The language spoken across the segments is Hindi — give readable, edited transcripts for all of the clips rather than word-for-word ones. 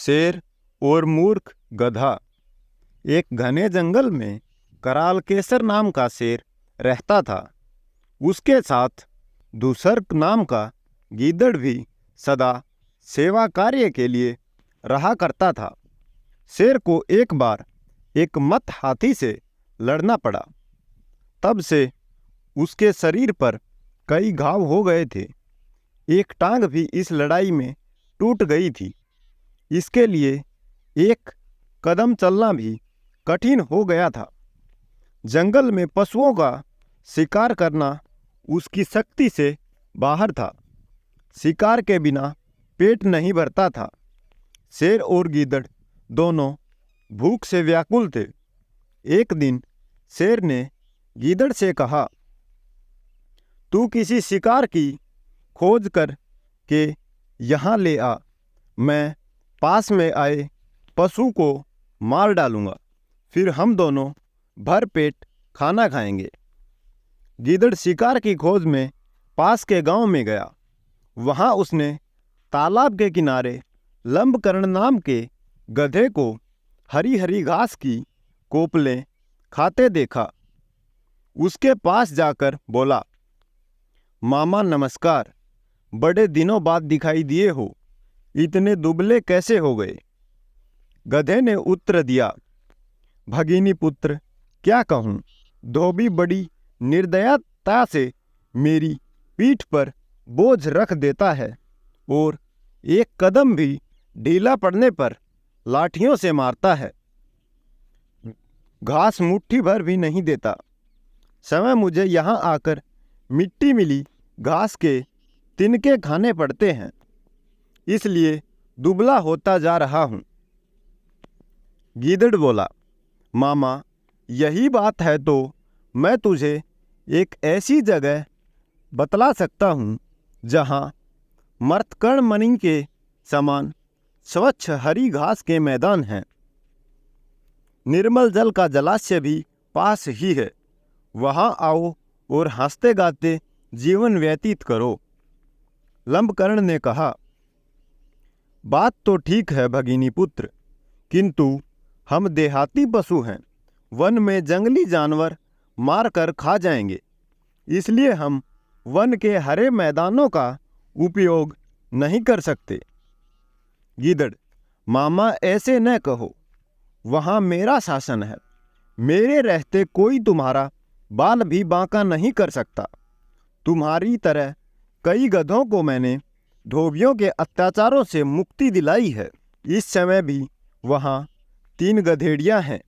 शेर और मूर्ख गधा। एक घने जंगल में कराल केसर नाम का शेर रहता था। उसके साथ दुसर्क नाम का गीदड़ भी सदा सेवा कार्य के लिए रहा करता था। शेर को एक बार एक मत हाथी से लड़ना पड़ा। तब से उसके शरीर पर कई घाव हो गए थे। एक टांग भी इस लड़ाई में टूट गई थी। इसके लिए एक कदम चलना भी कठिन हो गया था। जंगल में पशुओं का शिकार करना उसकी शक्ति से बाहर था। शिकार के बिना पेट नहीं भरता था। शेर और गीदड़ दोनों भूख से व्याकुल थे। एक दिन शेर ने गीदड़ से कहा, तू किसी शिकार की खोज कर के यहाँ ले आ। मैं पास में आए पशु को मार डालूंगा, फिर हम दोनों भर पेट खाना खाएंगे। गीदड़ शिकार की खोज में पास के गांव में गया। वहां उसने तालाब के किनारे लंबकर्ण नाम के गधे को हरी हरी घास की कोपलें खाते देखा। उसके पास जाकर बोला, मामा नमस्कार, बड़े दिनों बाद दिखाई दिए हो, इतने दुबले कैसे हो गए? गधे ने उत्तर दिया, भगिनी पुत्र, क्या कहूँ, धोबी बड़ी निर्दयता से मेरी पीठ पर बोझ रख देता है और एक कदम भी ढीला पड़ने पर लाठियों से मारता है। घास मुट्ठी भर भी नहीं देता। समय मुझे यहाँ आकर मिट्टी मिली घास के तिनके खाने पड़ते हैं, इसलिए दुबला होता जा रहा हूँ। गीदड़ बोला, मामा यही बात है तो मैं तुझे एक ऐसी जगह बतला सकता हूँ जहाँ मर्तकर्ण मणि के समान स्वच्छ हरी घास के मैदान हैं। निर्मल जल का जलाशय भी पास ही है। वहाँ आओ और हंसते गाते जीवन व्यतीत करो। लंबकर्ण ने कहा, बात तो ठीक है भगिनी पुत्र, किंतु हम देहाती पशु हैं। वन में जंगली जानवर मार कर खा जाएंगे, इसलिए हम वन के हरे मैदानों का उपयोग नहीं कर सकते। गीदड़, मामा ऐसे न कहो, वहाँ मेरा शासन है। मेरे रहते कोई तुम्हारा बाल भी बांका नहीं कर सकता। तुम्हारी तरह कई गधों को मैंने धोबियों के अत्याचारों से मुक्ति दिलाई है। इस समय भी वहाँ 3 गधेड़ियाँ हैं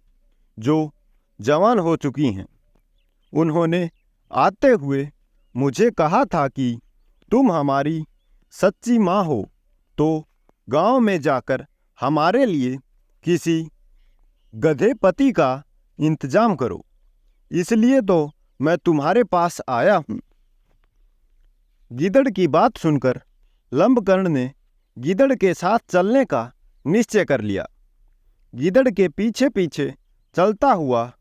जो जवान हो चुकी हैं। उन्होंने आते हुए मुझे कहा था कि तुम हमारी सच्ची माँ हो तो गांव में जाकर हमारे लिए किसी गधे पति का इंतजाम करो। इसलिए तो मैं तुम्हारे पास आया हूँ। गीदड़ की बात सुनकर लंबकर्ण ने गीदड़ के साथ चलने का निश्चय कर लिया। गीदड़ के पीछे पीछे चलता हुआ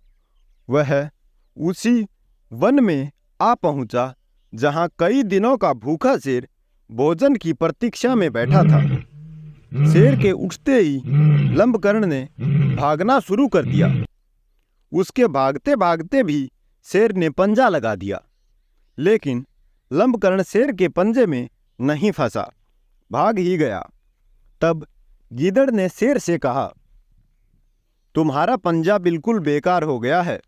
वह उसी वन में आ पहुंचा जहां कई दिनों का भूखा शेर भोजन की प्रतीक्षा में बैठा था। शेर के उठते ही लंबकर्ण ने भागना शुरू कर दिया। उसके भागते भागते भी शेर ने पंजा लगा दिया, लेकिन लंबकर्ण शेर के पंजे में नहीं फंसा, भाग ही गया। तब गीदड़ ने शेर से कहा, तुम्हारा पंजा बिल्कुल बेकार हो गया है।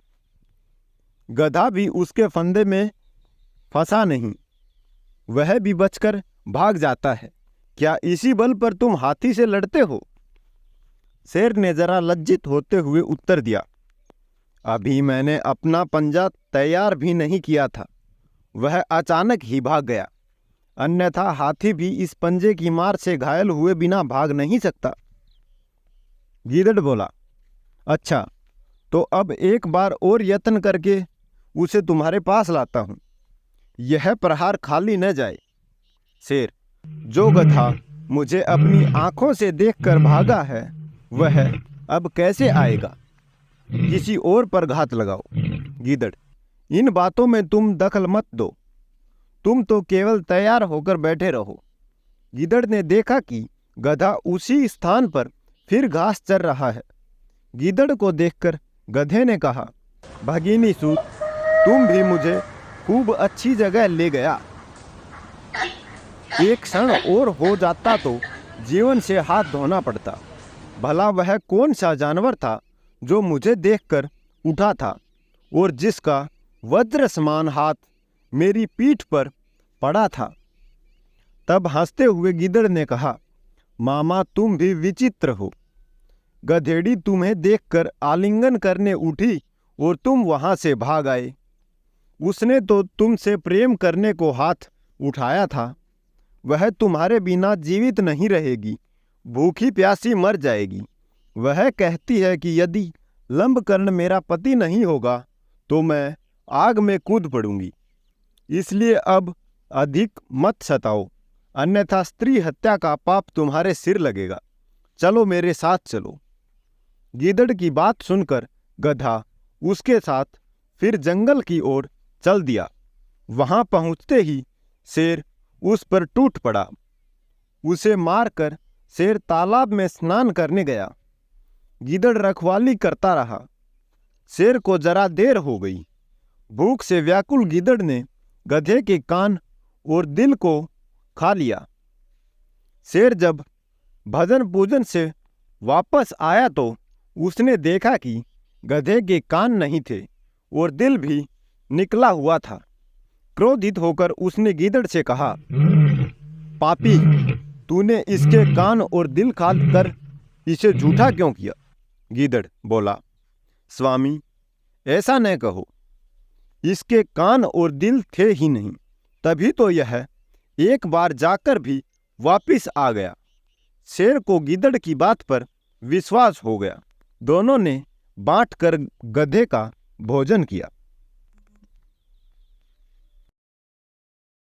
गधा भी उसके फंदे में फंसा नहीं, वह भी बचकर भाग जाता है। क्या इसी बल पर तुम हाथी से लड़ते हो? शेर ने जरा लज्जित होते हुए उत्तर दिया, अभी मैंने अपना पंजा तैयार भी नहीं किया था, वह अचानक ही भाग गया। अन्यथा हाथी भी इस पंजे की मार से घायल हुए बिना भाग नहीं सकता। गीदड़ बोला, अच्छा तो अब एक बार और यत्न करके उसे तुम्हारे पास लाता हूँ, यह प्रहार खाली न जाए। शेर, जो गधा मुझे अपनी आंखों से देखकर भागा है वह अब कैसे आएगा? किसी और पर घात लगाओ। गीदड़, इन बातों में तुम दखल मत दो, तुम तो केवल तैयार होकर बैठे रहो। गीदड़ ने देखा कि गधा उसी स्थान पर फिर घास चर रहा है। गीदड़ को देखकर गधे ने कहा, भगिनी सूत, तुम भी मुझे खूब अच्छी जगह ले गया। एक क्षण और हो जाता तो जीवन से हाथ धोना पड़ता। भला वह कौन सा जानवर था जो मुझे देखकर उठा था और जिसका वज्र समान हाथ मेरी पीठ पर पड़ा था। तब हंसते हुए गीदड़ ने कहा, मामा तुम भी विचित्र हो। गधेड़ी तुम्हें देखकर आलिंगन करने उठी और तुम वहां से भाग आए। उसने तो तुमसे प्रेम करने को हाथ उठाया था। वह तुम्हारे बिना जीवित नहीं रहेगी, भूखी प्यासी मर जाएगी। वह कहती है कि यदि लंबकर्ण मेरा पति नहीं होगा तो मैं आग में कूद पड़ूंगी। इसलिए अब अधिक मत सताओ, अन्यथा स्त्री हत्या का पाप तुम्हारे सिर लगेगा। चलो मेरे साथ चलो। गीदड़ की बात सुनकर गधा उसके साथ फिर जंगल की ओर चल दिया। वहां पहुंचते ही शेर उस पर टूट पड़ा। उसे मारकर शेर तालाब में स्नान करने गया। गीदड़ रखवाली करता रहा। शेर को जरा देर हो गई। भूख से व्याकुल गीदड़ ने गधे के कान और दिल को खा लिया। शेर जब भजन पूजन से वापस आया तो उसने देखा कि गधे के कान नहीं थे और दिल भी निकला हुआ था। क्रोधित होकर उसने गीदड़ से कहा, पापी, तूने इसके कान और दिल खा कर इसे झूठा क्यों किया? गीदड़ बोला, स्वामी, ऐसा न कहो, इसके कान और दिल थे ही नहीं, तभी तो यह एक बार जाकर भी वापिस आ गया। शेर को गीदड़ की बात पर विश्वास हो गया। दोनों ने बांट कर गधे का भोजन किया।